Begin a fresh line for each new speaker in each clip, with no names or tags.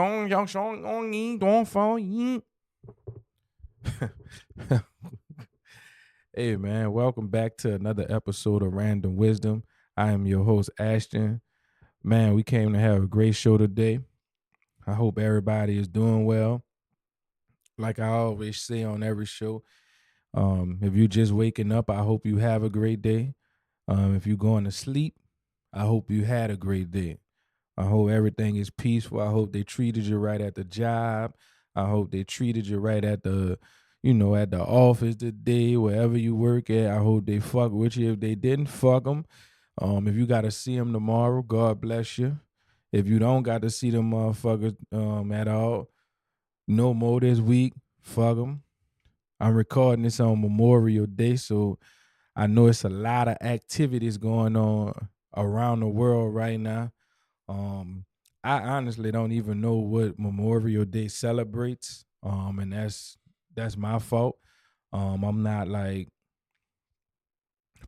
Hey man, welcome back to another episode of Random Wisdom. I am your host Ashton. Man, we came to have a great show today. I hope everybody is doing well. Like I always say on every show, if you're just waking up, I hope you have a great day. If you're going to sleep, I hope you had a great day. I hope everything is peaceful. I hope they treated you right at the job. I hope they treated you right at at the office today, wherever you work at. I hope they fuck with you. If they didn't, fuck them. If you got to see them tomorrow, God bless you. If you don't got to see them motherfuckers at all, no more this week, fuck them. I'm recording this on Memorial Day, so I know it's a lot of activities going on around the world right now. Um, I honestly don't even know what Memorial Day celebrates. And that's my fault. I'm not like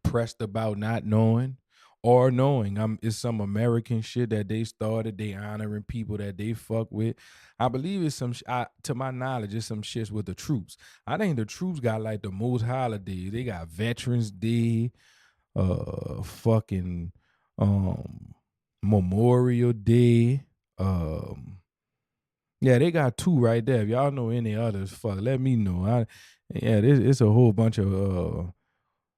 pressed about not knowing or knowing. It's some American shit that they started. They honoring people that they fuck with. I believe it's to my knowledge, it's some shits with the troops. I think the troops got like the most holidays. They got Veterans Day, fucking um Memorial Day. Yeah, they got two right there. If y'all know any others, fuck, let me know. It's a whole bunch of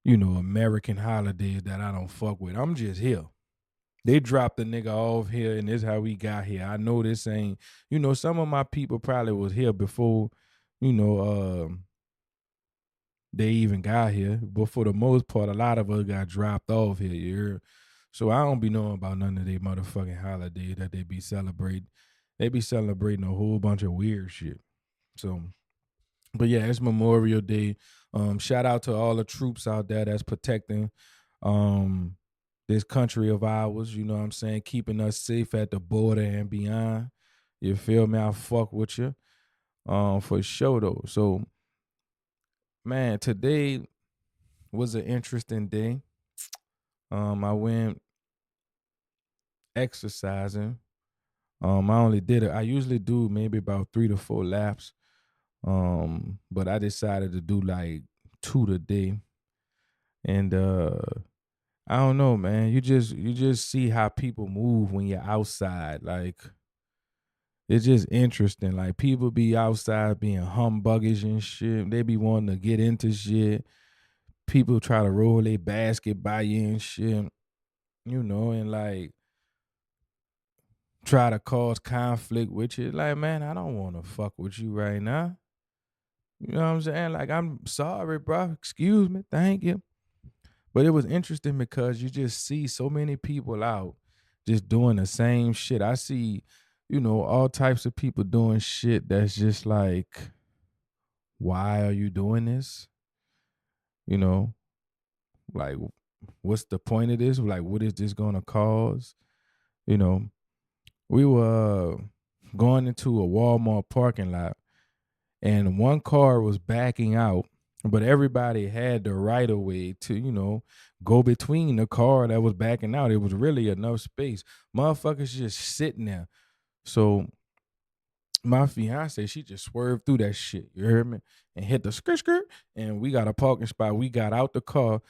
American holidays that I don't fuck with. I'm just here. They dropped the nigga off here, and this is how we got here. I know this ain't, some of my people probably was here before, you know, they even got here. But for the most part, a lot of us got dropped off here. You heard? So I don't be knowing about none of they motherfucking holidays that they be celebrating. They be celebrating a whole bunch of weird shit. So, but yeah, it's Memorial Day. Shout out to all the troops out there that's protecting um this country of ours, you know what I'm saying, keeping us safe at the border and beyond. You feel me? I fuck with you. For sure though. So man, today was an interesting day. I went exercising. I only did it. I usually do maybe about 3 to 4 laps. But I decided to do like 2 today. And I don't know, man. You just see how people move when you're outside. Like it's just interesting. Like people be outside being humbuggish and shit. They be wanting to get into shit. People try to roll their basket by you and shit. And like try to cause conflict with you. Like, man, I don't want to fuck with you right now. You know what I'm saying? Like, I'm sorry, bro. Excuse me. Thank you. But it was interesting because you just see so many people out just doing the same shit. I see, all types of people doing shit that's just like, why are you doing this? You know, like, what's the point of this? Like, what is this going to cause? You know, we were going into a Walmart parking lot and one car was backing out, but everybody had the right of way to, go between the car that was backing out. It was really enough space. Motherfuckers just sitting there. So my fiance, she just swerved through that shit. You heard me? And hit the skirt, and we got a parking spot. We got out the car.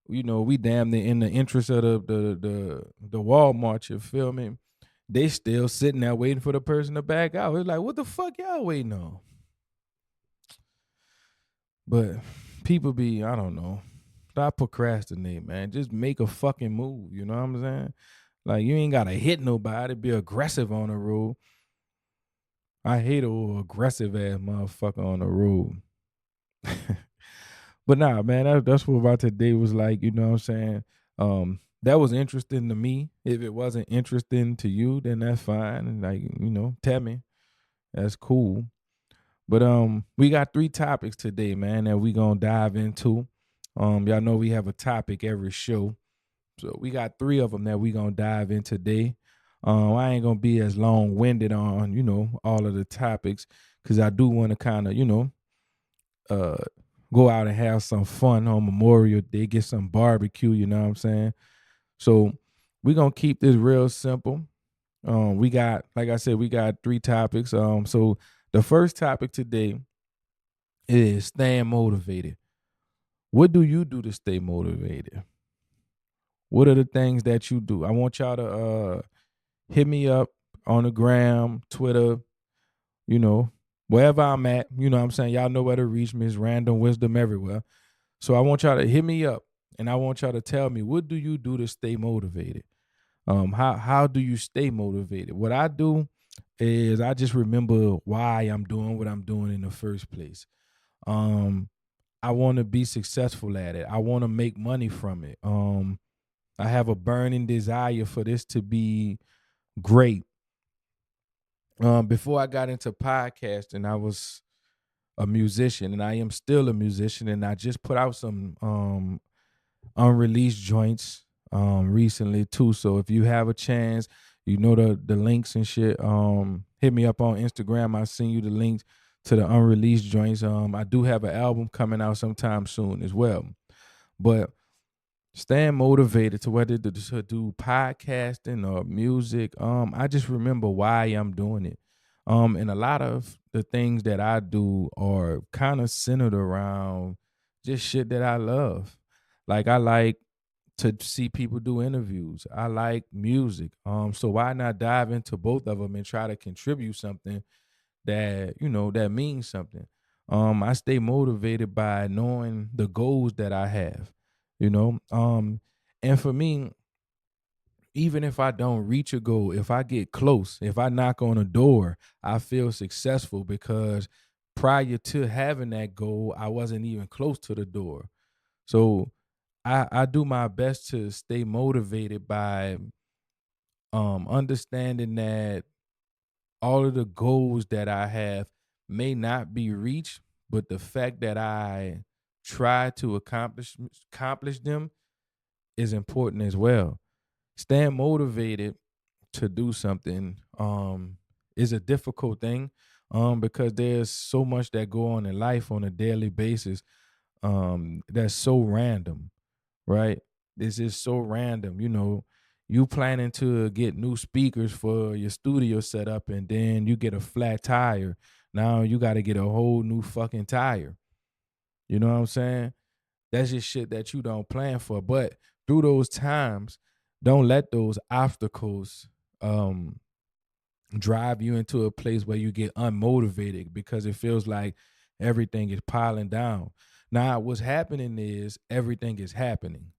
We damn near in the interest of the Walmart. You feel me? They still sitting there waiting for the person to back out. It's like, what the fuck y'all waiting on? But people be, I don't know. Stop procrastinate, man. Just make a fucking move. You know what I'm saying? Like you ain't gotta hit nobody. Be aggressive on the road. I hate a aggressive ass motherfucker on the road. But nah, man, that's what about today was like. You know what I'm saying? That was interesting to me. If it wasn't interesting to you, then that's fine. And like, tell me. That's cool. But we got 3 topics today, man, that we gonna dive into. Y'all know we have a topic every show. So we got 3 of them that we gonna dive in today. I ain't gonna be as long-winded on, all of the topics, because I do want to kind of, uh go out and have some fun on Memorial Day, get some barbecue, you know what I'm saying? So we're gonna keep this real simple. We got, like I said, we got three topics. So the first topic today is staying motivated. What do you do to stay motivated? What are the things that you do? I want y'all to hit me up on the gram, Twitter, you know, wherever I'm at. You know what I'm saying? Y'all know where to reach me. It's random wisdom everywhere. So I want y'all to hit me up and I want y'all to tell me, what do you do to stay motivated? How do you stay motivated? What I do is I just remember why I'm doing what I'm doing in the first place. Um, I want to be successful at it. I want to make money from it. I have a burning desire for this to be great. Before I got into podcasting, I was a musician, and I am still a musician. And I just put out some unreleased joints recently too. So if you have a chance, you know the links and shit. Hit me up on Instagram. I'll send you the links to the unreleased joints. I do have an album coming out sometime soon as well. But staying motivated to whether to do podcasting or music, I just remember why I'm doing it. And a lot of the things that I do are kind of centered around just shit that I love. Like I like to see people do interviews. I like music. So why not dive into both of them and try to contribute something that, that means something. I stay motivated by knowing the goals that I have, you know. And for me, even if I don't reach a goal, if I get close, if I knock on a door, I feel successful because prior to having that goal, I wasn't even close to the door. So I do my best to stay motivated by understanding that all of the goals that I have may not be reached, but the fact that I try to accomplish them is important as well. Staying motivated to do something is a difficult thing because there's so much that go on in life on a daily basis that's so random, right? This is so random. You planning to get new speakers for your studio setup and then you get a flat tire. Now you got to get a whole new fucking tire. You know what I'm saying? That's just shit that you don't plan for. But through those times, don't let those obstacles um drive you into a place where you get unmotivated because it feels like everything is piling down. Now, what's happening is everything is happening.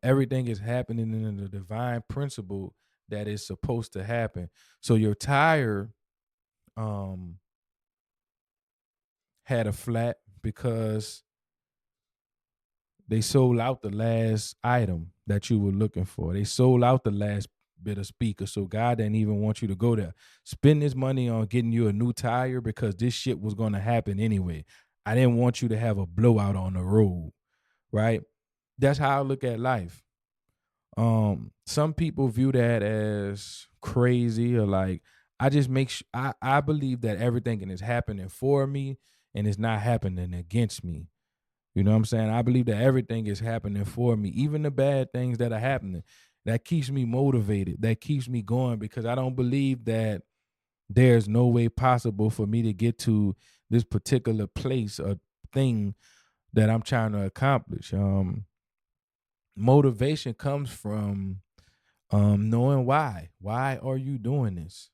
Everything is happening in the divine principle that is supposed to happen. So your tire um had a flat because they sold out the last item that you were looking for. They sold out the last bit of speaker. So God didn't even want you to go there. Spend this money on getting you a new tire because this shit was going to happen anyway. I didn't want you to have a blowout on the road, right? That's how I look at life. Some people view that as crazy or like I just make I believe that everything is happening for me and it's not happening against me. You know what I'm saying? I believe that everything is happening for me, even the bad things that are happening. That keeps me motivated. That keeps me going because I don't believe that there's no way possible for me to get to this particular place or thing that I'm trying to accomplish. Motivation comes from knowing why. Why are you doing this?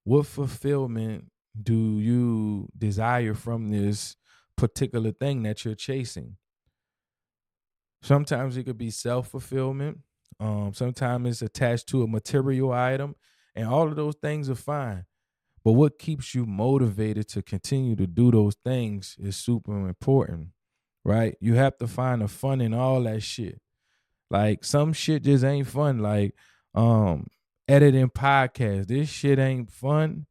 What fulfillment do you desire from this particular thing that you're chasing? Sometimes it could be self-fulfillment. Sometimes it's attached to a material item, and all of those things are fine. But what keeps you motivated to continue to do those things is super important, right? You have to find the fun in all that shit. Like some shit just ain't fun. Like um editing podcasts. This shit ain't fun.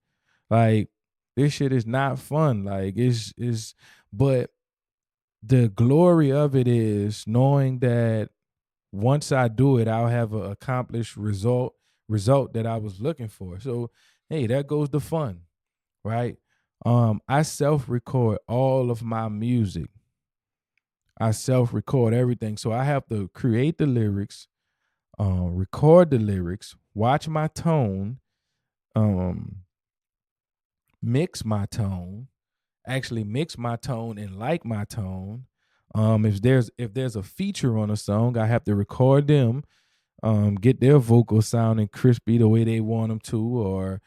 Like this shit is not fun. Like it's but the glory of it is knowing that once I do it, I'll have an accomplished result that I was looking for. So hey, there goes the fun, right? I self-record all of my music. I self-record everything. So I have to create the lyrics, record the lyrics, watch my tone, um, mix my tone, actually mix my tone and like my tone. If there's a feature on a song, I have to record them, get their vocals sounding crispy the way they want them to, or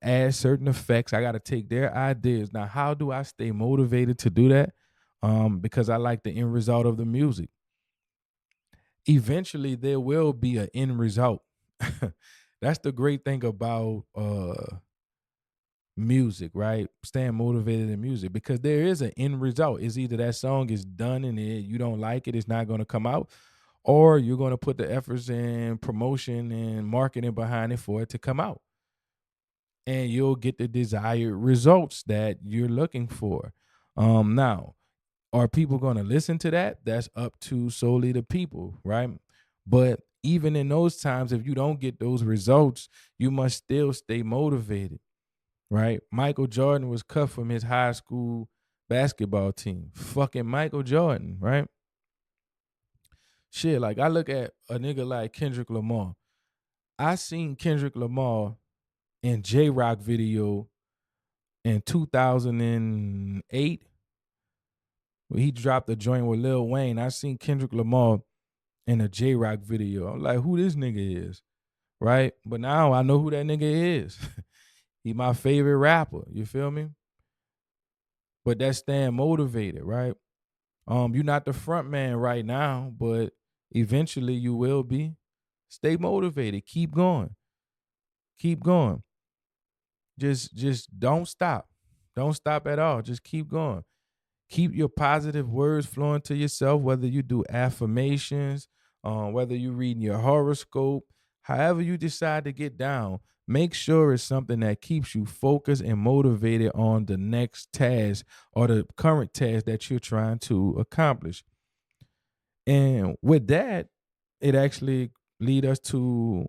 add certain effects. I got to take their ideas. Now, how do I stay motivated to do that? Because I like the end result of the music. Eventually, there will be an end result. That's the great thing about music, right? Staying motivated in music, because there is an end result. It's either that song is done and you don't like it, it's not going to come out, or you're going to put the efforts in promotion and marketing behind it for it to come out, and you'll get the desired results that you're looking for. Now, are people going to listen to that? That's up to solely the people, right? But even in those times, if you don't get those results, you must still stay motivated, right? Michael Jordan was cut from his high school basketball team. Fucking Michael Jordan, right? Shit, like I look at a nigga like Kendrick Lamar. I seen Kendrick Lamar in J Rock video in 2008. Where he dropped a joint with Lil Wayne. I seen Kendrick Lamar in a J Rock video. I'm like, who this nigga is, right? But now I know who that nigga is. He my favorite rapper. You feel me? But that's staying motivated, right? You're not the front man right now, but eventually you will be. Stay motivated. Keep going. Keep going. Just don't stop. Don't stop at all. Just keep going. Keep your positive words flowing to yourself, whether you do affirmations, whether you reading your horoscope, however you decide to get down, make sure it's something that keeps you focused and motivated on the next task or the current task that you're trying to accomplish. And with that, it actually lead us to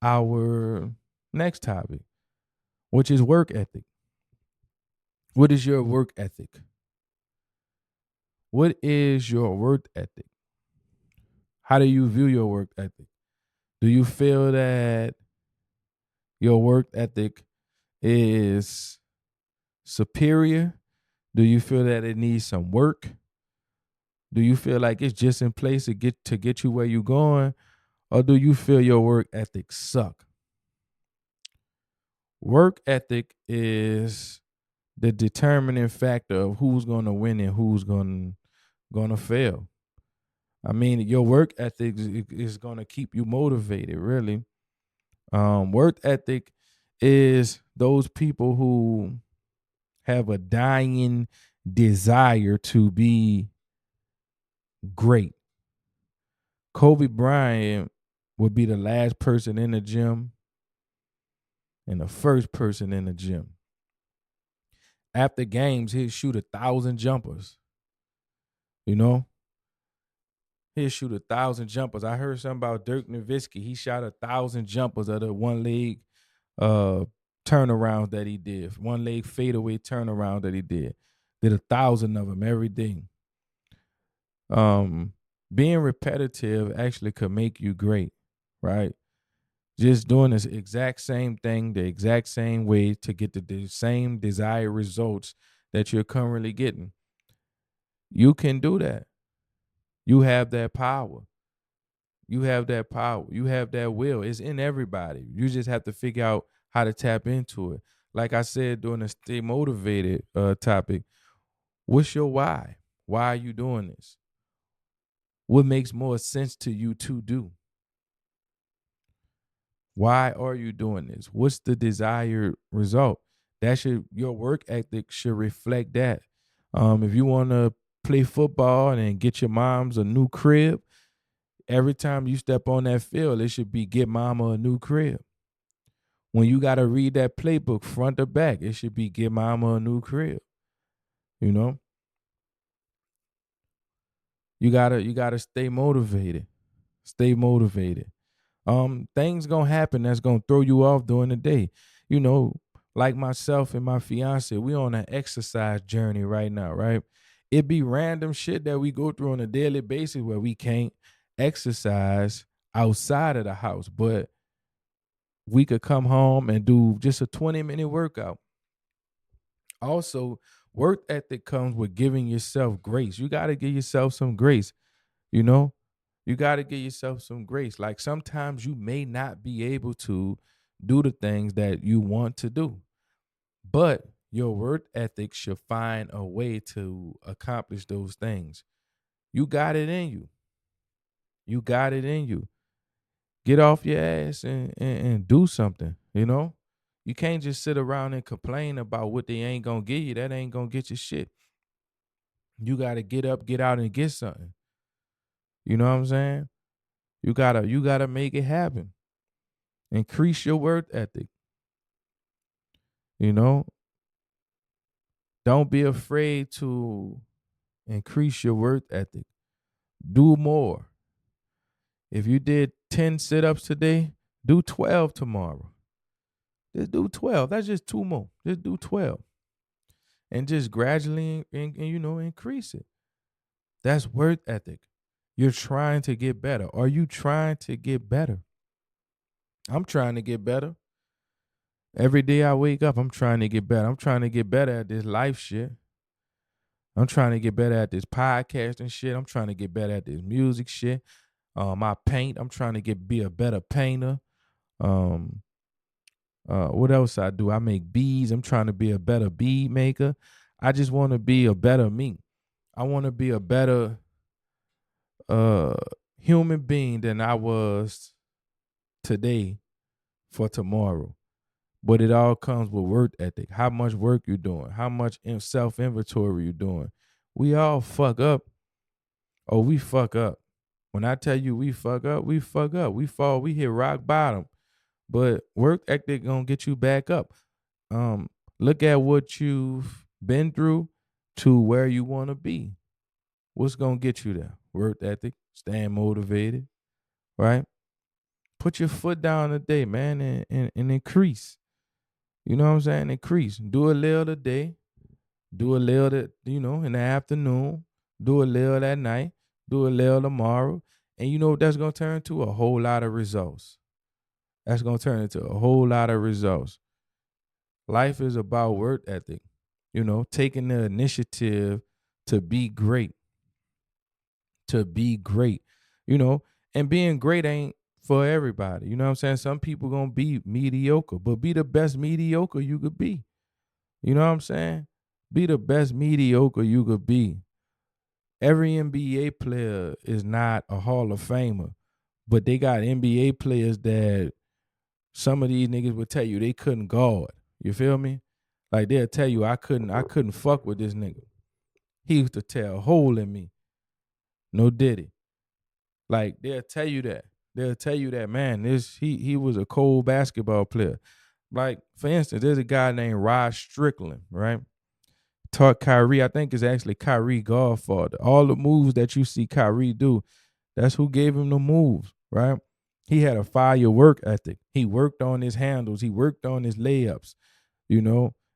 our next topic, which is work ethic. What is your work ethic? What is your work ethic? How do you view your work ethic? Do you feel that your work ethic is superior? Do you feel that it needs some work? Do you feel like it's just in place to get you where you're going? Or do you feel your work ethic suck? Work ethic is the determining factor of who's going to win and who's going to fail. I mean, your work ethic is going to keep you motivated, really. Work ethic is those people who have a dying desire to be great. Kobe Bryant would be the last person in the gym and the first person in the gym. After games, he'd shoot 1,000 jumpers. You know? He'll shoot 1,000 jumpers. I heard something about Dirk Nowitzki. He shot 1,000 jumpers of the one leg turnaround that he did. One leg fadeaway turnaround that he did. Did 1,000 of them every day. Being repetitive actually could make you great, right? Just doing this exact same thing, the exact same way to get the same desired results that you're currently getting. You can do that. You have that power. You have that power. You have that will. It's in everybody. You just have to figure out how to tap into it. Like I said during the stay motivated topic, what's your why? Why are you doing this? What makes more sense to you to do? Why are you doing this? What's the desired result? Your work ethic should reflect that. If you want to play football and get your mom's a new crib, every time you step on that field, it should be get mama a new crib. When you got to read that playbook front to back, it should be get mama a new crib. You know? You gotta stay motivated. Stay motivated. Things gonna happen that's gonna throw you off during the day. You know, like myself and my fiance, we on an exercise journey right now, right? It be random shit that we go through on a daily basis where we can't exercise outside of the house, but we could come home and do just a 20-minute workout. Also, work ethic comes with giving yourself grace. You got to give yourself some grace, you know? You got to give yourself some grace. Like sometimes you may not be able to do the things that you want to do, but your work ethic should find a way to accomplish those things. You got it in you. You got it in you. Get off your ass and do something, you know? You can't just sit around and complain about what they ain't gonna give you. That ain't gonna get you shit. You gotta get up, get out, and get something. You know what I'm saying? You gotta make it happen. Increase your work ethic. You know, don't be afraid to increase your work ethic. Do more. If you did 10 sit-ups today, do 12 tomorrow. Just do 12. That's just two more. Just do 12. And just gradually increase it. That's work ethic. You're trying to get better. Are you trying to get better? I'm trying to get better. Every day I wake up, I'm trying to get better. I'm trying to get better at this life shit. I'm trying to get better at this podcasting shit. I'm trying to get better at this music shit. My paint. I'm trying to be a better painter. What else I do? I make beads. I'm trying to be a better bead maker. I just want to be a better me. I want to be a better human being than I was today for tomorrow. But it all comes with work ethic. How much work you doing? How much self-inventory you doing? We all fuck up. Oh, we fuck up. When I tell you we fuck up, we fuck up. We fall, we hit rock bottom. But work ethic gonna get you back up. Look at what you've been through to where you want to be. What's gonna get you there? Work ethic, staying motivated, right? Put your foot down today, man, and increase. You know what I'm saying? Increase. Do a little today. Do a little, in the afternoon. Do a little at night. Do a little tomorrow. And you know what that's gonna turn to? A whole lot of results. That's gonna turn into a whole lot of results. Life is about work ethic, taking the initiative to be great. To be great, and being great ain't for everybody. You know what I'm saying? Some people gonna be mediocre, but be the best mediocre you could be. You know what I'm saying? Be the best mediocre you could be. Every NBA player is not a Hall of Famer, but they got NBA players that some of these niggas would tell you they couldn't guard. You feel me? Like they'll tell you I couldn't fuck with this nigga. He used to tear a hole in me. No diddy. Like they'll tell you that. They'll tell you that, man, he was a cold basketball player. Like, for instance, there's a guy named Rod Strickland, right? Taught Kyrie, I think it's actually Kyrie godfather. All the moves that you see Kyrie do, that's who gave him the moves, right? He had a fire work ethic. He worked on his handles. He worked on his layups.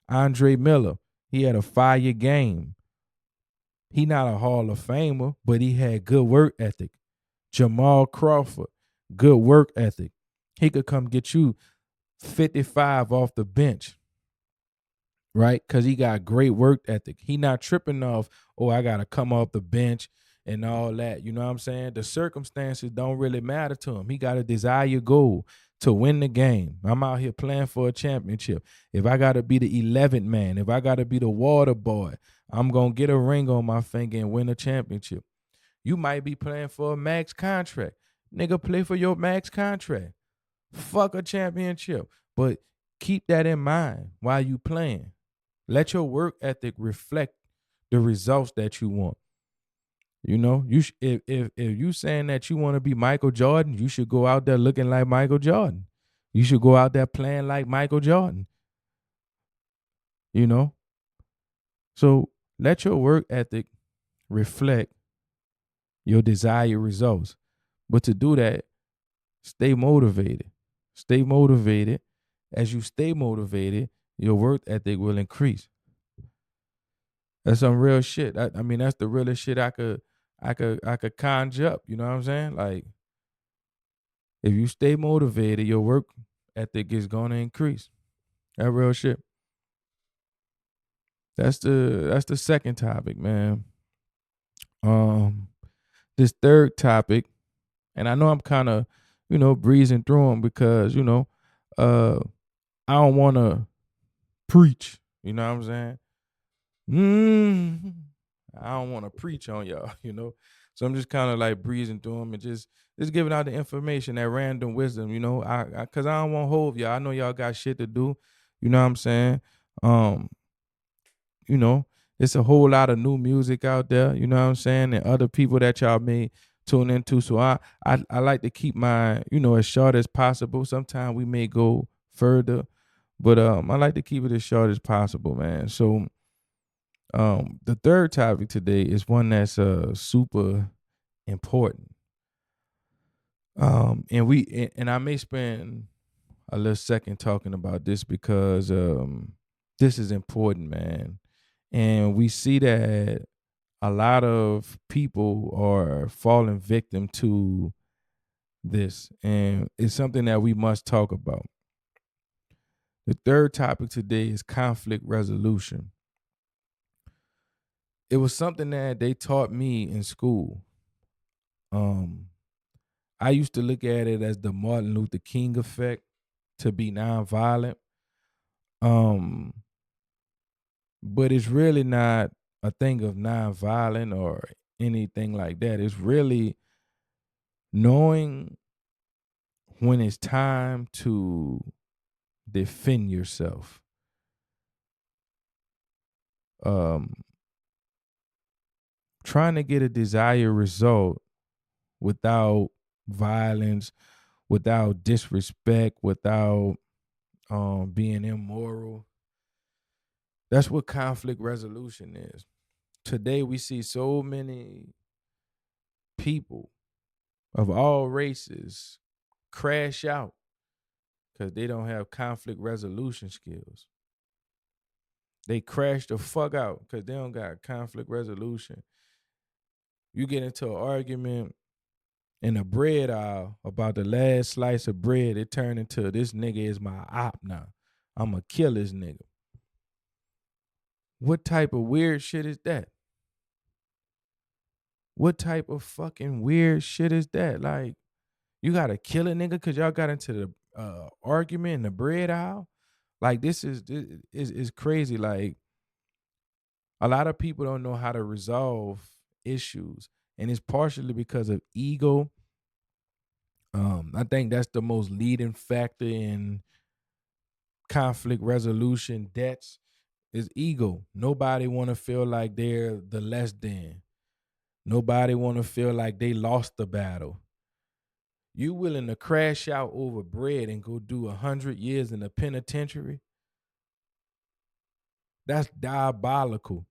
Andre Miller, he had a fire game. He not a Hall of Famer, but he had good work ethic. Jamal Crawford, good work ethic. He could come get you 55 off the bench, right? Because he got great work ethic. He not tripping off, I got to come off the bench and all that. You know what I'm saying? The circumstances don't really matter to him. He got a desired goal to win the game. I'm out here playing for a championship. If I got to be the 11th man, if I got to be the water boy, I'm going to get a ring on my finger and win a championship. You might be playing for a max contract. Nigga, play for your max contract. Fuck a championship. But keep that in mind while you playing. Let your work ethic reflect the results that you want. If you saying that you want to be Michael Jordan, you should go out there looking like Michael Jordan. You should go out there playing like Michael Jordan. So let your work ethic reflect your desired results. But to do that, stay motivated. Stay motivated. As you stay motivated, your work ethic will increase. That's some real shit. I mean, that's the realest shit I could conjure up. You know what I'm saying? Like, If you stay motivated, your work ethic is gonna increase. That real shit. That's the second topic, man. Um, this third topic, and I know I'm kind of, breezing through them because uh, I don't want to preach. You know what I'm saying? Mm, I don't want to preach on y'all. So I'm just kind of like breezing through them and just giving out the information, that random wisdom. Cause I don't want to hold y'all. I know y'all got shit to do. You know what I'm saying? Um, you know, it's a whole lot of new music out there, you know what I'm saying, and other people that y'all may tune into. So I like to keep my, as short as possible. Sometimes we may go further, but I like to keep it as short as possible, man. So the third topic today is one that's super important. And I may spend a little second talking about this because this is important, man. And we see that a lot of people are falling victim to this, and it's something that we must talk about. The third topic today is conflict resolution. It was something that they taught me in school. Um, I used to look at it as the Martin Luther King effect, to be nonviolent. Um, but it's really not a thing of nonviolent or anything like that. It's really knowing when it's time to defend yourself. Um, Trying to get a desired result without violence, without disrespect, without being immoral. That's what conflict resolution is. Today we see so many people of all races crash out because they don't have conflict resolution skills. They crash the fuck out because they don't got conflict resolution. You get into an argument in a bread aisle about the last slice of bread, it turned into this nigga is my op now. I'ma kill this nigga. What type of weird shit is that? What type of fucking weird shit is that? Like, you gotta kill a nigga because y'all got into the argument in the bread aisle? Like, this is crazy. Like, a lot of people don't know how to resolve issues, and it's partially because of ego. I think that's the most leading factor in conflict resolution debts is ego. Nobody want to feel like they're the less than. Nobody want to feel like they lost the battle. You willing to crash out over bread and go do 100 years in the penitentiary? That's diabolical.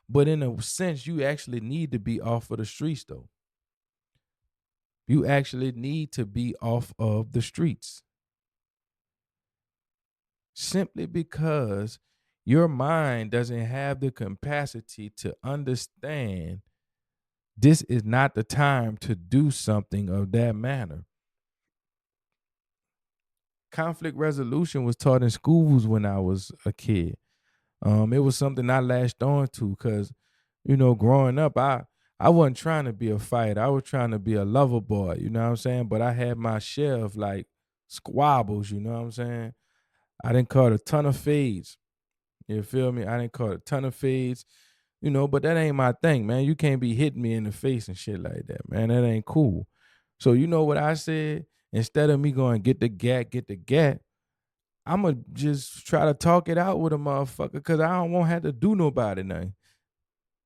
But in a sense, you actually need to be off of the streets, though. You actually need to be off of the streets. Simply because your mind doesn't have the capacity to understand this is not the time to do something of that manner. Conflict resolution was taught in schools when I was a kid. It was something I latched on to because, growing up, I wasn't trying to be a fighter. I was trying to be a lover boy, you know what I'm saying? But I had my share of like squabbles, you know what I'm saying? I didn't caught a ton of fades. You feel me? I didn't caught a ton of fades, but that ain't my thing, man. You can't be hitting me in the face and shit like that, man. That ain't cool. So you know what I said? Instead of me going get the GAT, I'ma just try to talk it out with a motherfucker because I don't want to have to do nobody nothing.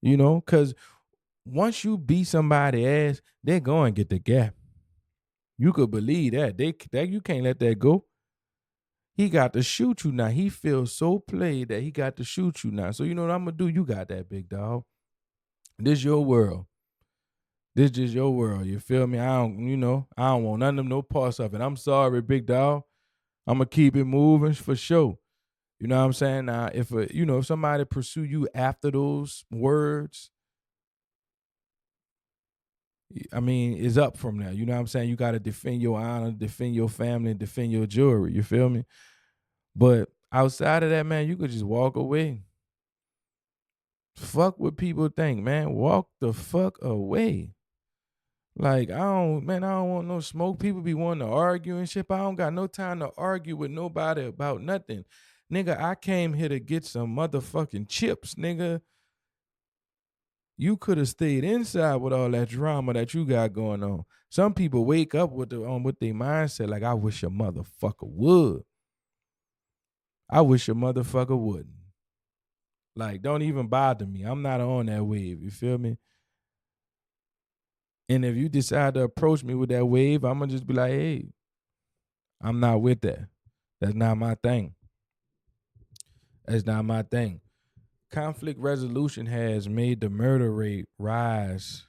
Because once you beat somebody ass, they're going to get the GAT. You could believe that. That you can't let that go. He got to shoot you now. He feels so played that he got to shoot you now. So you know what I'm gonna do? You got that, big dog. This your world. This just your world. You feel me? I don't want none of no parts of it. I'm sorry, big dog. I'm gonna keep it moving for sure. You know what I'm saying? Now, if somebody pursue you after those words, I mean, is up from there. You know what I'm saying? You got to defend your honor, defend your family, defend your jewelry. You feel me? But outside of that, man, you could just walk away. Fuck what people think, man. Walk the fuck away. Like, I don't want no smoke. People be wanting to argue and shit. But I don't got no time to argue with nobody about nothing. Nigga, I came here to get some motherfucking chips, nigga. You could have stayed inside with all that drama that you got going on. Some people wake up with their mindset like, I wish a motherfucker would. I wish a motherfucker wouldn't. Like, don't even bother me. I'm not on that wave. You feel me? And if you decide to approach me with that wave, I'm gonna just be like, hey, I'm not with that. That's not my thing. That's not my thing. Conflict resolution has made the murder rate rise.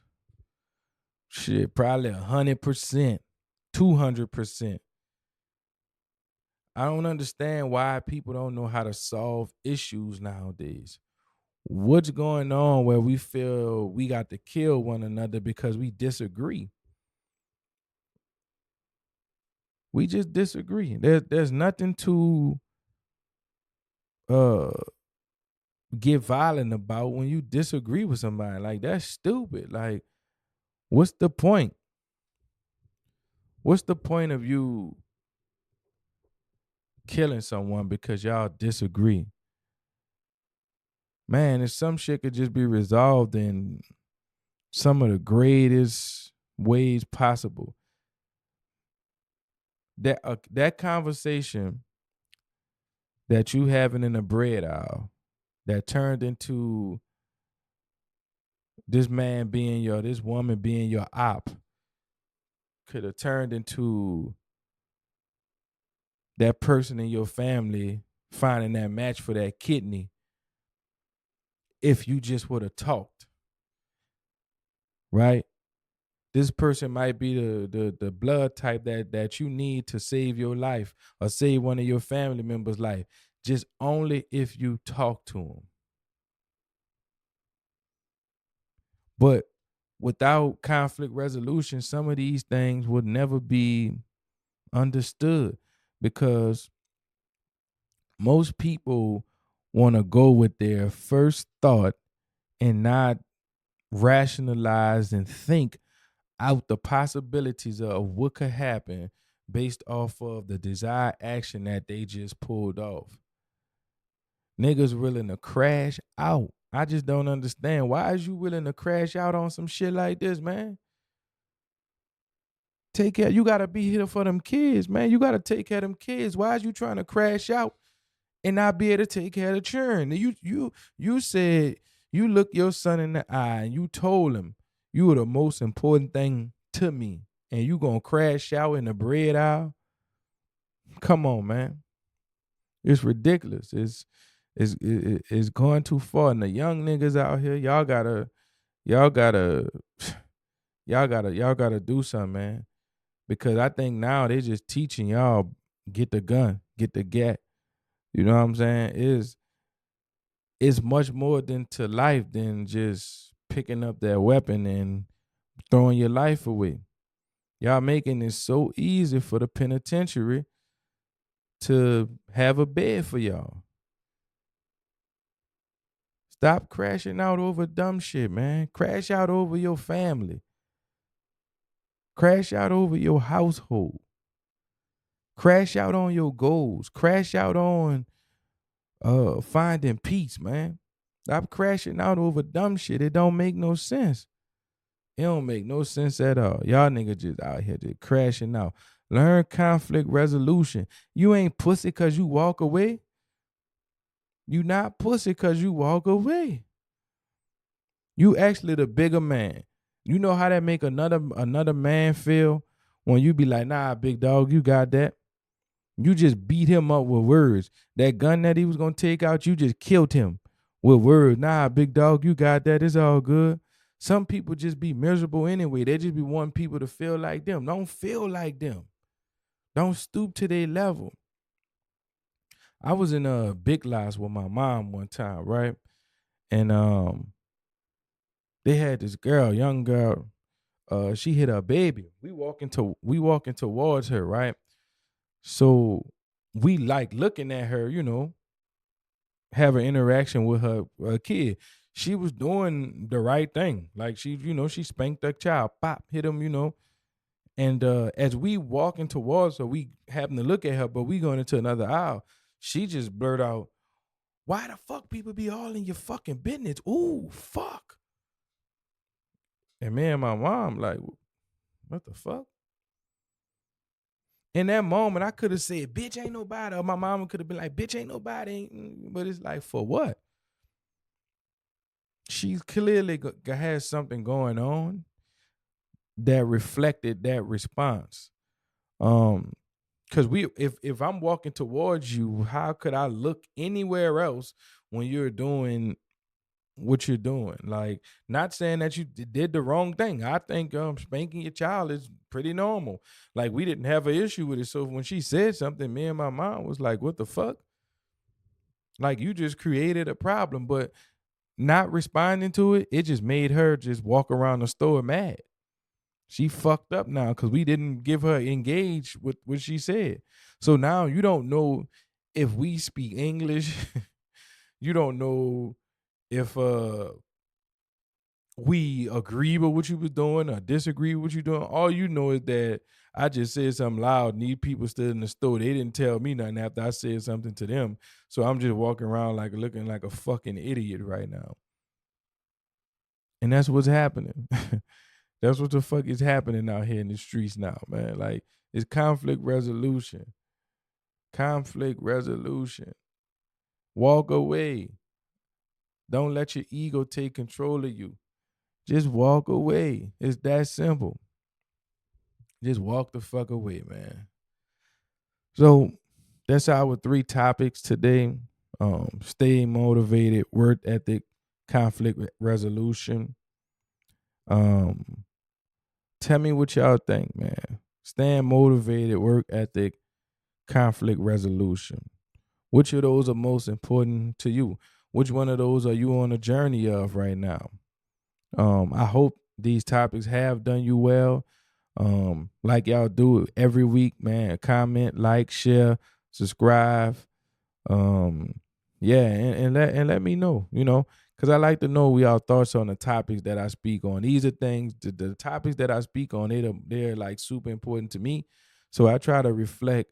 Shit, probably 100%, 200%. I don't understand why people don't know how to solve issues nowadays. What's going on where we feel we got to kill one another because we disagree? We just disagree. There's nothing to uh get violent about when you disagree with somebody. Like, that's stupid. Like, what's the point? What's the point of you killing someone because y'all disagree? Man, if some shit could just be resolved in some of the greatest ways possible. That conversation that you having in the bread aisle that turned into this woman being your op could have turned into that person in your family finding that match for that kidney if you just would have talked, right? This person might be the blood type that you need to save your life or save one of your family members' life, just only if you talk to them. But without conflict resolution, some of these things would never be understood because most people want to go with their first thought and not rationalize and think out the possibilities of what could happen based off of the desired action that they just pulled off. Niggas willing to crash out. I just don't understand. Why is you willing to crash out on some shit like this, man? Take care. You gotta be here for them kids, man. You gotta take care of them kids. Why is you trying to crash out and not be able to take care of the children? You said you looked your son in the eye and you told him you were the most important thing to me, and you gonna crash out in the bread aisle? Come on, man. It's ridiculous. It's going too far. And the young niggas out here, y'all gotta y'all gotta do something, man. Because I think now they just teaching y'all get the gun, get the GAT. You know what I'm saying? It's much more than to life than just picking up that weapon and throwing your life away. Y'all making it so easy for the penitentiary to have a bed for y'all. Stop crashing out over dumb shit, man. Crash out over your family. Crash out over your household. Crash out on your goals. Crash out on finding peace, man. Stop crashing out over dumb shit. It don't make no sense. It don't make no sense at all. Y'all niggas just out here just crashing out. Learn conflict resolution. You ain't pussy cause you walk away. You not pussy cause you walk away. You actually the bigger man. You know how that make another man feel when you be like, nah, big dog, you got that. You just beat him up with words. That gun that he was gonna take out, you just killed him with words. Nah, big dog, you got that. It's all good. Some people just be miserable anyway. They just be wanting people to feel like them. Don't feel like them. Don't stoop to their level. I was in a Big Lots with my mom one time, right? And they had this girl, young girl. she hit her baby. We walking towards her, right? So we like looking at her, have an interaction with her kid. She was doing the right thing. Like she spanked the child, pop, hit him, And as we walking towards her, we happen to look at her, but we going into another aisle. She just blurt out, "Why the fuck people be all in your fucking business? Ooh, fuck." And me and my mom like, what the fuck? In that moment, I could have said, "Bitch, ain't nobody." Or my mama could have been like, "Bitch, ain't nobody." But it's like, for what? She clearly has something going on that reflected that response. Because if I'm walking towards you, how could I look anywhere else when you're doing what you're doing? Like, not saying that you did the wrong thing. I think spanking your child is pretty normal. Like, we didn't have an issue with it. So when she said something, me and my mom was like, what the fuck? Like, you just created a problem, but not responding to it, it just made her just walk around the store mad. She fucked up now because we didn't give her engage with what she said. So now you don't know if we speak English. You don't know if we agree with what you was doing or disagree with what you doing. All you know is that I just said something loud and these people stood in the store. They didn't tell me nothing after I said something to them. So I'm just walking around like looking like a fucking idiot right now. And that's what's happening. That's what the fuck is happening out here in the streets now, man. Like, it's conflict resolution. Conflict resolution. Walk away. Don't let your ego take control of you. Just walk away. It's that simple. Just walk the fuck away, man. So that's our 3 topics today. Stay motivated, work ethic, conflict resolution. Tell me what y'all think, man. Staying motivated, work ethic, conflict resolution. Which of those are most important to you? Which one of those are you on a journey of right now? I hope these topics have done you well. Like y'all do every week, man. Comment, like, share, subscribe. Yeah, and let me know, because I like to know y'all thoughts on the topics that I speak on. These are things, the topics that I speak on, they're like super important to me. So I try to reflect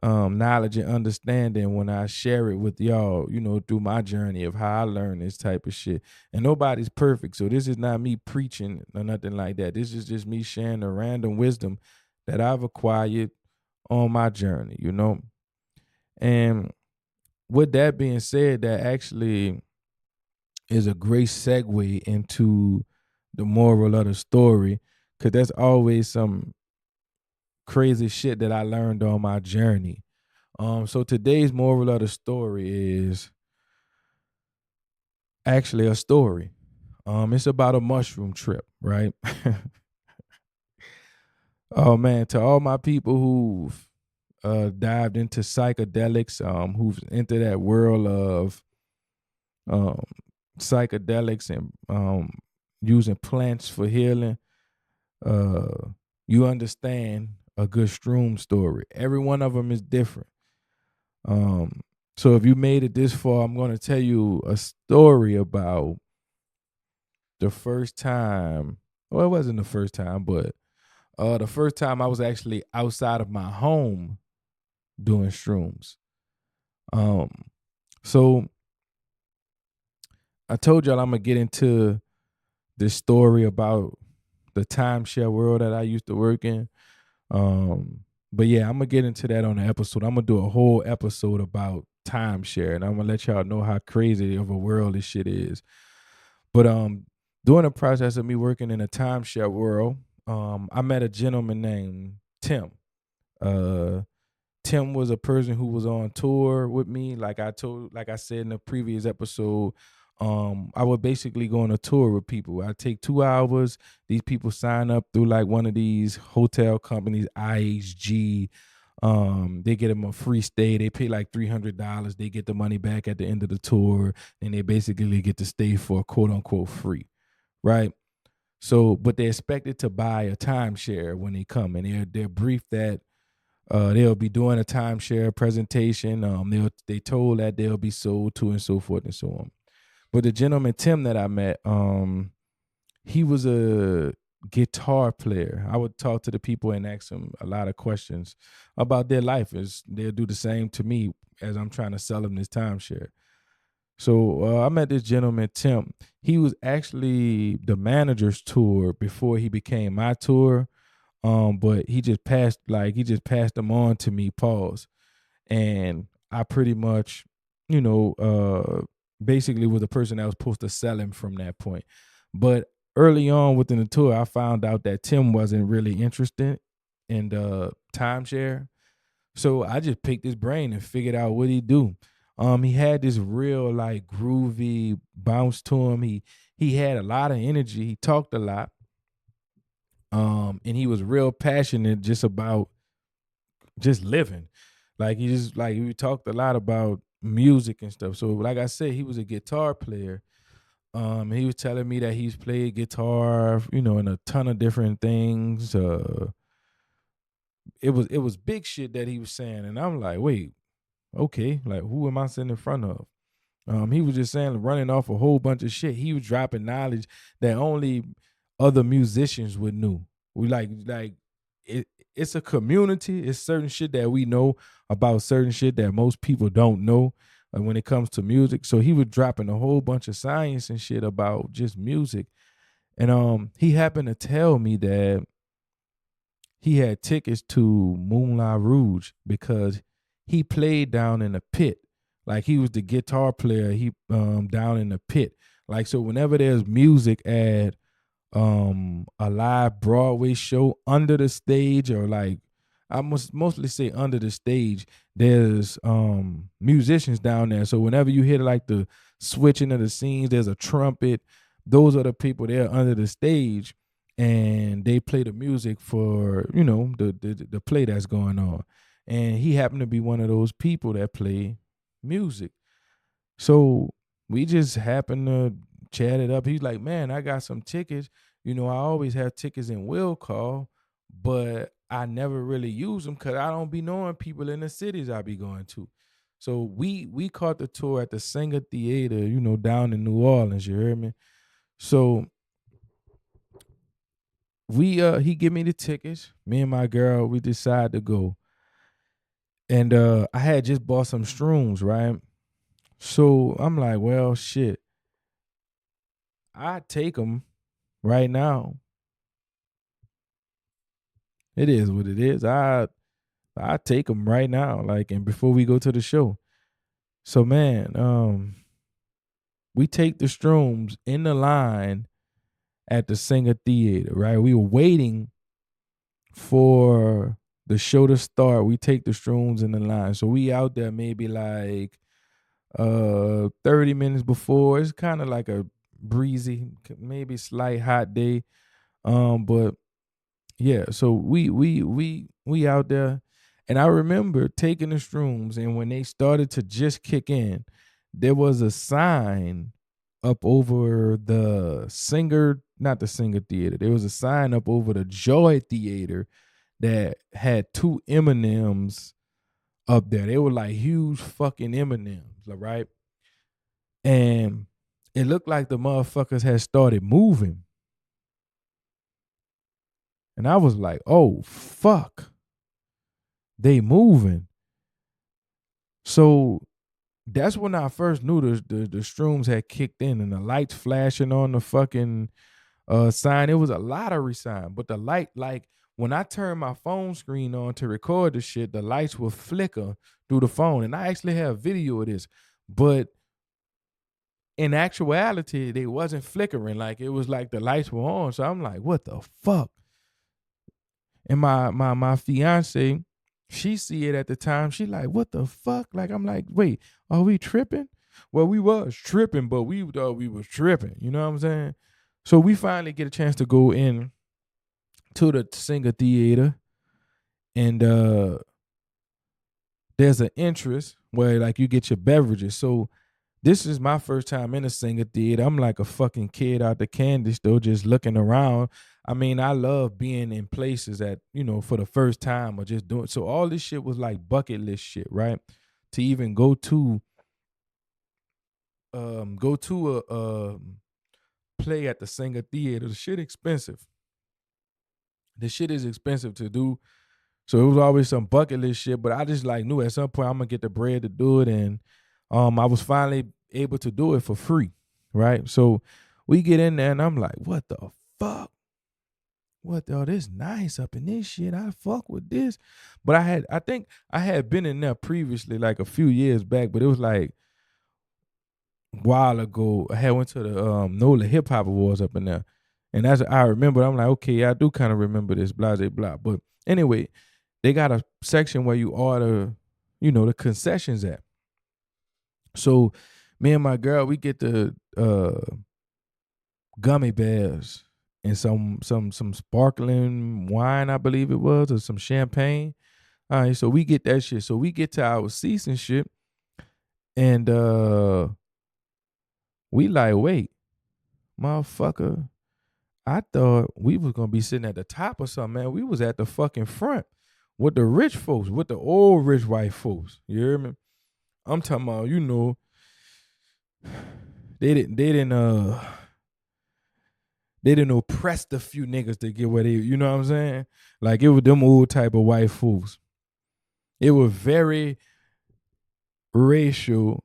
knowledge and understanding when I share it with y'all, through my journey of how I learn this type of shit. And nobody's perfect. So this is not me preaching or nothing like that. This is just me sharing the random wisdom that I've acquired on my journey, And with that being said, that actually is a great segue into the moral of the story, because that's always some crazy shit that I learned on my journey. So today's moral of the story is actually a story. It's about a mushroom trip, right? Oh man, to all my people who've dived into psychedelics, who've entered that world of psychedelics and using plants for healing, you understand a good shroom story. Every one of them is different. So if you made it this far, I'm going to tell you a story about the first time. Well, it wasn't the first time, but the first time I was actually outside of my home doing shrooms. So I told y'all I'm gonna get into this story about the timeshare world that I used to work in. But yeah, I'm gonna get into that on the episode. I'm gonna do a whole episode about timeshare, and I'm gonna let y'all know how crazy of a world this shit is. But during the process of me working in a timeshare world, I met a gentleman named Tim. Tim was a person who was on tour with me. Like I said in the previous episode, I would basically go on a tour with people. I take 2 hours. These people sign up through like one of these hotel companies, IHG. They get them a free stay. They pay like $300. They get the money back at the end of the tour, and they basically get to stay for quote unquote free, right? So, but they're expected to buy a timeshare when they come, and they're briefed that they'll be doing a timeshare presentation. They told that they'll be sold to and so forth and so on. But the gentleman Tim that I met, he was a guitar player. I would talk to the people and ask them a lot of questions about their life. As they'll do the same to me as I'm trying to sell them this timeshare. So I met this gentleman Tim. He was actually the manager's tour before he became my tour. But he just passed them on to me, pause. And I pretty much, you know, basically was the person that was supposed to sell him from that point. But early on within the tour, I found out that Tim wasn't really interested in the timeshare. So I just picked his brain and figured out what he do. He had this real like groovy bounce to him. He had a lot of energy. He talked a lot. And he was real passionate just about just living. Like he talked a lot about music and stuff. So like I said, he was a guitar player. He was telling me that he's played guitar, in a ton of different things. It was big shit that he was saying, and I'm like, wait, okay, like who am I sitting in front of? He was just saying, running off a whole bunch of shit. He was dropping knowledge that only other musicians would know. We like it. It's a community. It's certain shit that we know about certain shit that most people don't know when it comes to music. So he was dropping a whole bunch of science and shit about just music. And he happened to tell me that he had tickets to Moulin Rouge because he played down in the pit. Like he was the guitar player, he down in the pit. Like so whenever there's music at a live Broadway show under the stage, or like I must mostly say under the stage, there's musicians down there. So whenever you hear like the switching of the scenes, there's a trumpet. Those are the people there under the stage, and they play the music for the play that's going on. And he happened to be one of those people that play music. So we just happened to chat it up. He's like, man, I got some tickets. I always have tickets in will call, but I never really use them because I don't be knowing people in the cities I be going to. So we caught the tour at the Singer Theater, down in New Orleans. You heard me? So he give me the tickets. Me and my girl, we decide to go. And I had just bought some shrooms, right? So I'm like, well, shit. I take them right now. It is what it is. I take them right now, like, and before we go to the show. So man, we take the shrooms in the line at the Singer Theater, right? We were waiting for the show to start. We take the shrooms in the line. So we out there maybe like 30 minutes before. It's kind of like a breezy, maybe slight hot day. But yeah, so we out there, and I remember taking the shrooms, and when they started to just kick in, there was a sign up over the not the Singer Theater. There was a sign up over the Joy Theater that had two M&Ms up there. They were like huge fucking M&Ms, right? And it looked like the motherfuckers had started moving. And I was like, oh, fuck. They moving. So that's when I first knew the shrooms had kicked in, and the lights flashing on the fucking sign. It was a lottery sign, but the light, like when I turned my phone screen on to record the shit, the lights will flicker through the phone. And I actually have video of this, but in actuality, they wasn't flickering. Like it was like the lights were on. So I'm like, what the fuck? And my fiance, she see it at the time. She like, what the fuck? Like, I'm like, wait, are we tripping? Well, we was tripping, but we thought we was tripping. You know what I'm saying? So we finally get a chance to go in to the Singer Theater, and there's an entrance where like you get your beverages. So This is my first time in a singer theater. I'm like a fucking kid out the candy store just looking around. I mean, I love being in places that, for the first time or just doing. So all this shit was like bucket list shit, right? To even go to a play at the singer theater. The shit expensive. The shit is expensive to do. So it was always some bucket list shit, but I just like knew at some point I'm gonna get the bread to do it, and I was finally able to do it for free, right? So we get in there, and I'm like, what the fuck? What the this nice up in this shit? I fuck with this, but I think I had been in there previously, like a few years back, but it was like a while ago. I had went to the NOLA Hip Hop Awards up in there, and as I remember, I'm like, okay, I do kind of remember this, blah blah blah. But anyway, they got a section where you order, the concessions at. So me and my girl, we get the gummy bears and some sparkling wine, I believe it was, or some champagne. All right, so we get that shit. So we get to our seats and shit, and we like, wait, motherfucker, I thought we was gonna be sitting at the top or something, man. We was at the fucking front with the rich folks, with the old rich white folks. You hear me? I'm talking about, they didn't oppress the few niggas to get where they, you know what I'm saying? Like it was them old type of white fools. It was very racial.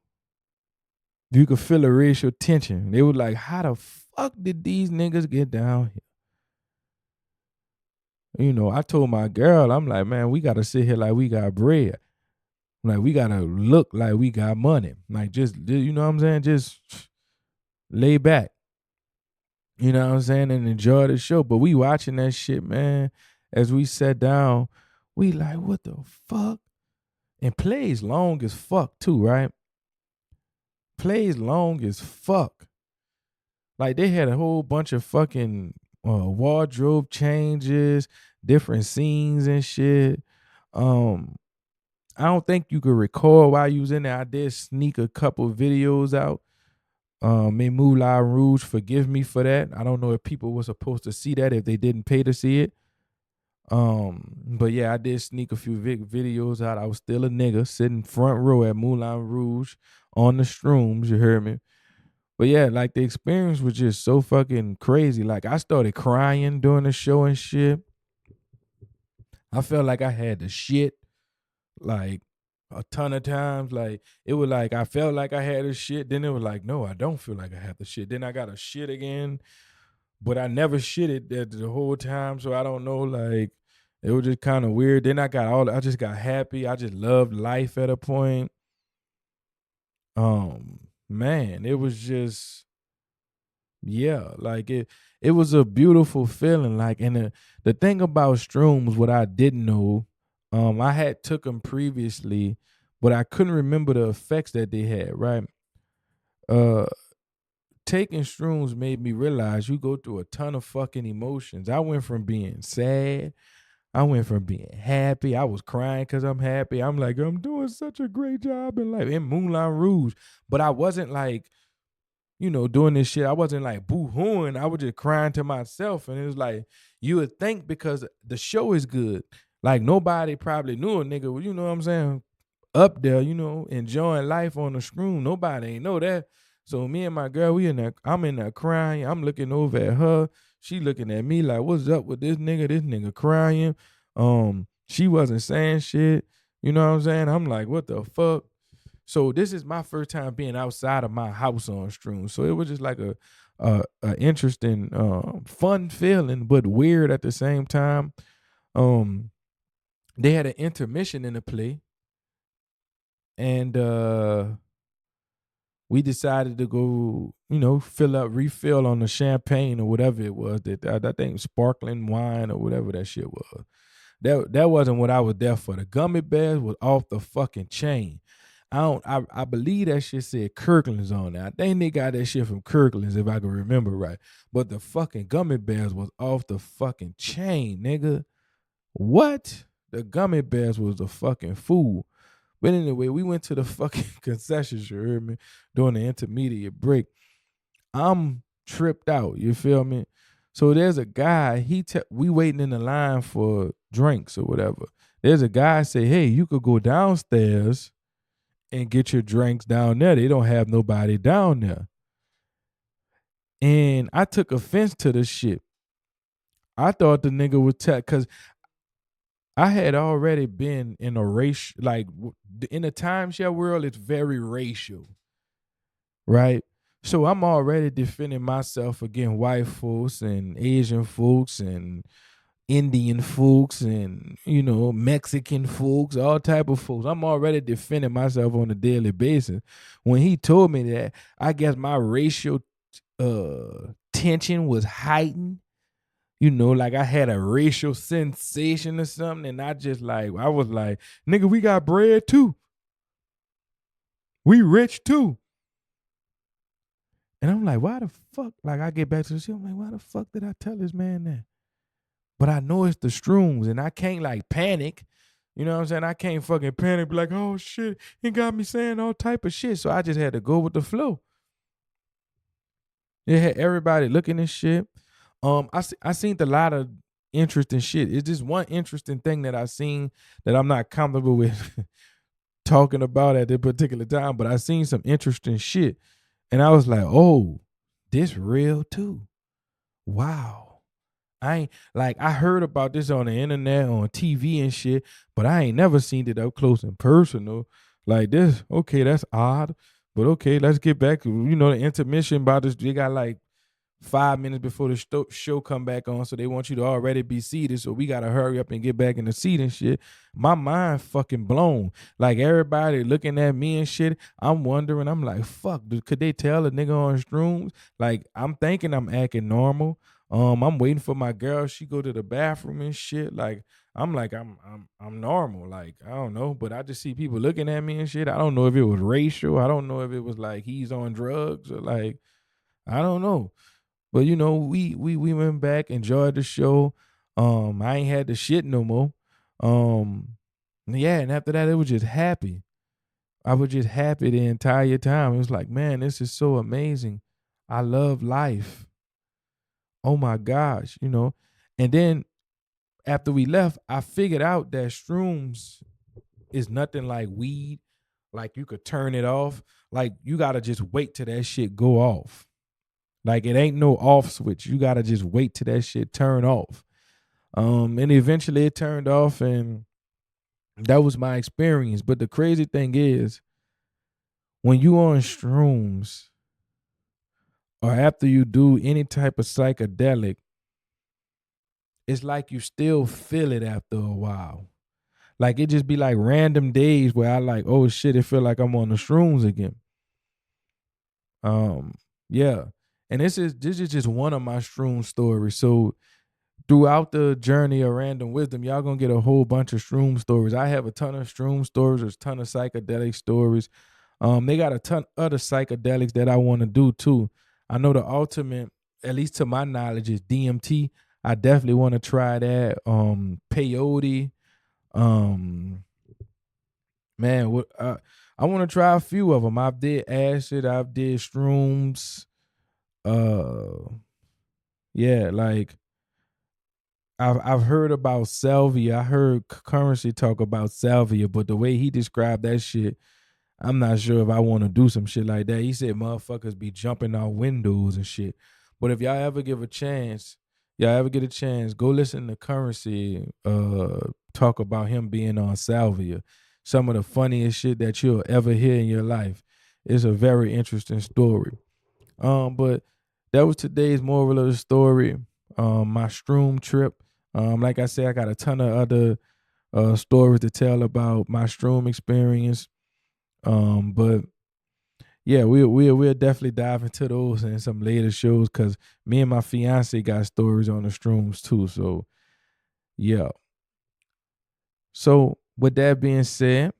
You could feel a racial tension. They were like, how the fuck did these niggas get down here? I told my girl, I'm like, man, we gotta sit here like we got bread. Like we gotta look like we got money. Like just, you know what I'm saying? Just lay back. You know what I'm saying? And enjoy the show. But we watching that shit, man. As we sat down, we like, what the fuck? And plays long as fuck too, right? Plays long as fuck. Like they had a whole bunch of fucking wardrobe changes, different scenes and shit. I don't think you could record while you was in there. I did sneak a couple videos out. May Moulin Rouge forgive me for that. I don't know if people were supposed to see that if they didn't pay to see it. But yeah, I did sneak a few videos out. I was still a nigga sitting front row at Moulin Rouge on the shrooms. You heard me? But yeah, like the experience was just so fucking crazy. Like I started crying during the show and shit. I felt like I had the shit. Like a ton of times. Like it was like I felt like I had a shit. Then it was like, no, I don't feel like I have the shit. Then I got a shit again. But I never shitted the whole time. So I don't know, like it was just kind of weird. Then I just got happy. I just loved life at a point. Man, it was just, yeah, like it was a beautiful feeling. Like, and the thing about shrooms, what I didn't know, I had took them previously, but I couldn't remember the effects that they had, right? Taking shrooms made me realize you go through a ton of fucking emotions. I went from being sad, I went from being happy. I was crying because I'm happy. I'm like, I'm doing such a great job in life in Moulin Rouge. But I wasn't like, doing this shit. I wasn't like boo-hooing. I was just crying to myself. And it was like, you would think because the show is good. Like nobody probably knew a nigga, you know what I'm saying, up there, enjoying life on the scroon. Nobody ain't know that. So me and my girl, I'm in there crying. I'm looking over at her. She looking at me like, what's up with this nigga? This nigga crying. She wasn't saying shit. You know what I'm saying? I'm like, what the fuck? So this is my first time being outside of my house on shrooms. So it was just like a interesting, fun feeling, but weird at the same time. They had an intermission in the play, and we decided to go, refill on the champagne or whatever it was that I think sparkling wine or whatever that shit was. That wasn't what I was there for. The gummy bears was off the fucking chain. I believe that shit said Kirkland's on there. I think they got that shit from Kirkland's if I can remember right. But the fucking gummy bears was off the fucking chain, nigga. What? The gummy bears was a fucking fool. But anyway, we went to the fucking concessions, you heard me, during the intermediate break. I'm tripped out, you feel me? So there's a guy, we waiting in the line for drinks or whatever. There's a guy say, hey, you could go downstairs and get your drinks down there. They don't have nobody down there. And I took offense to the shit. I thought the nigga would because I had already been in a race, like in the timeshare world, it's very racial, right? So I'm already defending myself against white folks and Asian folks and Indian folks and, Mexican folks, all type of folks. I'm already defending myself on a daily basis. When he told me that, I guess my racial tension was heightened. Like I had a racial sensation or something, and I was like, nigga, we got bread too. We rich too. And I'm like, why the fuck? Like I get back to the shit, I'm like, why the fuck did I tell this man that? But I know it's the shrooms, and I can't like panic. You know what I'm saying? I can't fucking panic, be like, oh shit, he got me saying all type of shit. So I just had to go with the flow. It had everybody looking at shit. I seen a lot of interesting shit. It's just one interesting thing that I seen that I'm not comfortable with talking about at this particular time, but I seen some interesting shit. And I was like, oh, this real too. Wow. I heard about this on the internet, on TV and shit, but I ain't never seen it up close and personal like this. Okay, that's odd. But okay, let's get back to, the intermission about this. They got like 5 minutes before the show come back on, so they want you to already be seated, so we gotta hurry up and get back in the seat and shit. My mind fucking blown. Like everybody looking at me and shit. I'm wondering, I'm like, fuck, could they tell a nigga on shrooms? Like, I'm thinking I'm acting normal. I'm waiting for my girl. She go to the bathroom and shit. Like, I'm normal. Like, I don't know, but I just see people looking at me and shit. I don't know if it was racial. I don't know if it was like he's on drugs or like, I don't know. But we went back, enjoyed the show. I ain't had the shit no more. Yeah, and after that, it was just happy. I was just happy the entire time. It was like, man, this is so amazing. I love life. Oh my gosh, And then after we left, I figured out that shrooms is nothing like weed. Like you could turn it off. Like you gotta just wait till that shit go off. Like it ain't no off switch. You gotta just wait till that shit turn off. And eventually it turned off, and that was my experience. But the crazy thing is, when you on shrooms or after you do any type of psychedelic, it's like you still feel it after a while. Like it just be like random days where I like, oh shit, it feel like I'm on the shrooms again. Yeah. And this is just one of my shroom stories. So throughout the journey of random wisdom, y'all gonna get a whole bunch of shroom stories. I have a ton of shroom stories. There's a ton of psychedelic stories. They got a ton other psychedelics that I want to do too. I know the ultimate, at least to my knowledge, is DMT. I definitely want to try that. Peyote. Man, what I want to try a few of them. I've did acid. I've did shrooms. Yeah, like I've heard about salvia. I heard Currency talk about salvia, but the way he described that shit, I'm not sure if I want to do some shit like that. He said motherfuckers be jumping out windows and shit. But if y'all ever get a chance, go listen to Currency talk about him being on salvia. Some of the funniest shit that you'll ever hear in your life. It's a very interesting story. But that was today's moral of the story. My shroom trip. Like I said, I got a ton of other stories to tell about my shroom experience. But yeah, we'll definitely dive into those in some later shows because me and my fiance got stories on the shrooms too. So yeah. So with that being said,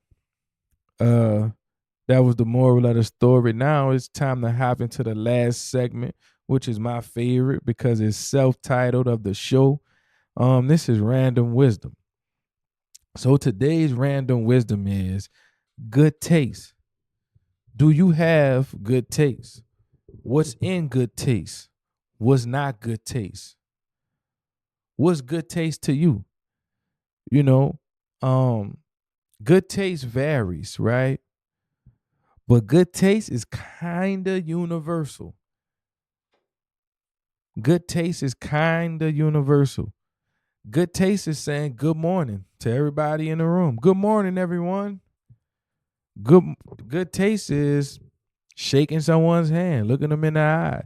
that was the moral of the story. Now it's time to hop into the last segment, which is my favorite because it's self-titled of the show. This is Random Wisdom. So today's Random Wisdom is good taste? Do you have good taste? What's in good taste? What's not good taste? What's good taste to you? You know, um, good taste varies, right? But good taste is kind of universal. Good taste is kind of universal. Good taste is saying good morning to everybody in the room. Good morning, everyone. Good good taste is shaking someone's hand, looking them in the eye.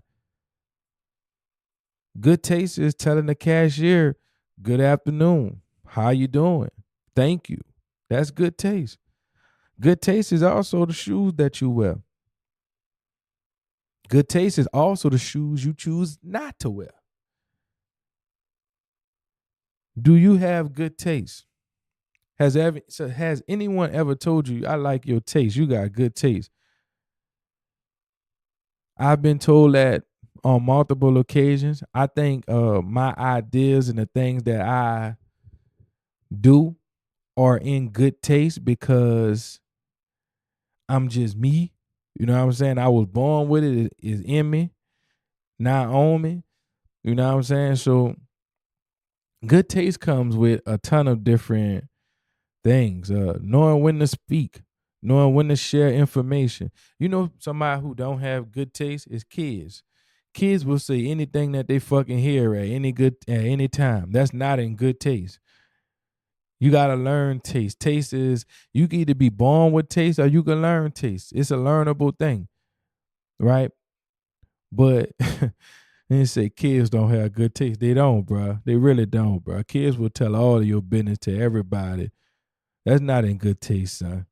Good taste is telling the cashier, "Good afternoon. How you doing? Thank you." That's good taste. Good taste is also the shoes that you wear. Good taste is also the shoes you choose not to wear. Do you have good taste? Has anyone ever told you, "I like your taste. You got good taste"? I've been told that on multiple occasions. I think my ideas and the things that I do are in good taste because I'm just me. You know what I'm saying? I was born with it. It is in me, not on me. You know what I'm saying? So good taste comes with a ton of different things. Knowing when to speak, knowing when to share information. You know, somebody who don't have good taste is kids. Kids will say anything that they fucking hear at any time. That's not in good taste. You gotta learn taste. Taste is you can either be born with taste or you can learn taste. It's a learnable thing, right? But they say kids don't have good taste. They don't, bro. They really don't, bro. Kids will tell all of your business to everybody. That's not in good taste, son.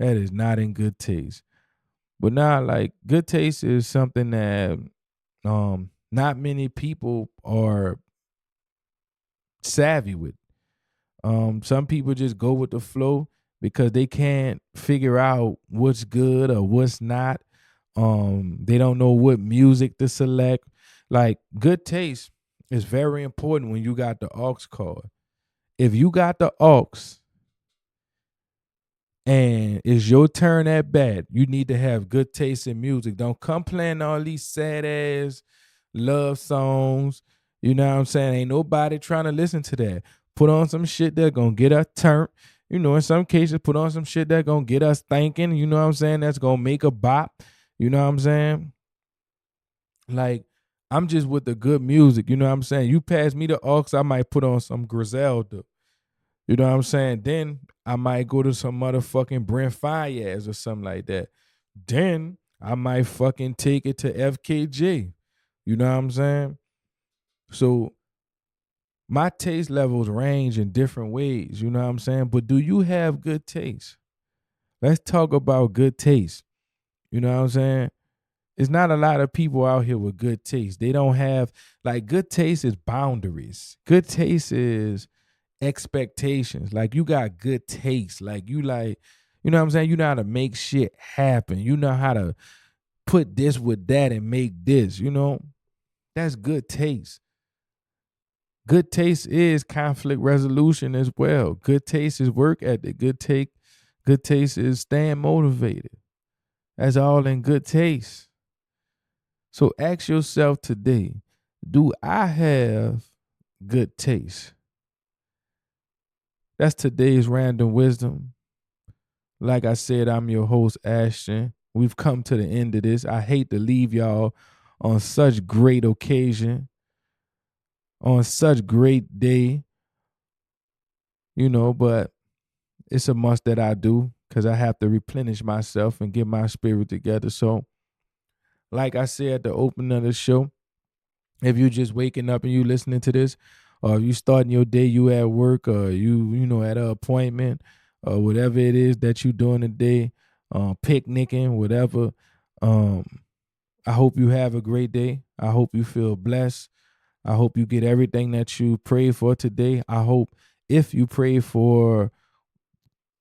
That is not in good taste. But now, like good taste is something that not many people are savvy with. Some people just go with the flow because they can't figure out what's good or what's not. They don't know what music to select. Like good taste is very important when you got the aux card. If you got the aux and it's your turn at bat, you need to have good taste in music. Don't come playing all these sad ass love songs. You know what I'm saying? Ain't nobody trying to listen to that. Put on some shit that gonna get us turned. You know, in some cases, put on some shit that gonna get us thinking. You know what I'm saying? That's gonna make a bop. You know what I'm saying? Like, I'm just with the good music. You know what I'm saying? You pass me the aux, I might put on some Griselda. You know what I'm saying? Then I might go to some motherfucking Brent Fayez or something like that. Then I might fucking take it to FKJ. You know what I'm saying? So my taste levels range in different ways. You know what I'm saying? But do you have good taste? Let's talk about good taste. You know what I'm saying? It's not a lot of people out here with good taste. They don't have, like, good taste is boundaries. Good taste is expectations. Like, you got good taste. Like, you know what I'm saying? You know how to make shit happen. You know how to put this with that and make this, you know? That's good taste. Good taste is conflict resolution as well. Good taste is work ethic. Good taste is staying motivated. That's all in good taste. So ask yourself today, do I have good taste? That's today's random wisdom. Like I said, I'm your host, Ashton. We've come to the end of this. I hate to leave y'all on such great occasion, on such great day, but it's a must that I do because I have to replenish myself and get my spirit together. So, like I said at the opening of the show, if you're just waking up and you listening to this, or if you starting your day, you at work, or you at an appointment, or whatever it is that you doing today, picnicking, whatever. I hope you have a great day. I hope you feel blessed. I hope you get everything that you prayed for today. I hope if you pray for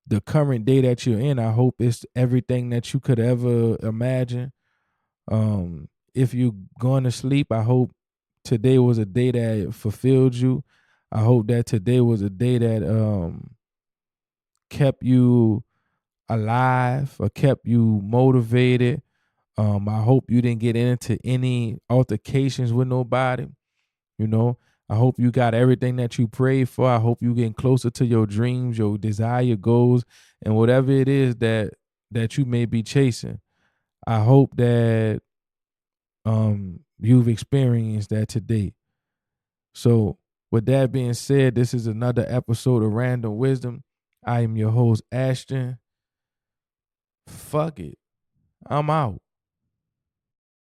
the current day that you're in, I hope it's everything that you could ever imagine. If you going to sleep, I hope today was a day that fulfilled you. I hope that today was a day that kept you alive or kept you motivated. I hope you didn't get into any altercations with nobody. You know, I hope you got everything that you prayed for. I hope you getting closer to your dreams, your desire, goals, and whatever it is that you may be chasing. I hope that you've experienced that today. So, with that being said, this is another episode of Random Wisdom. I am your host, Ashton. Fuck it. I'm out.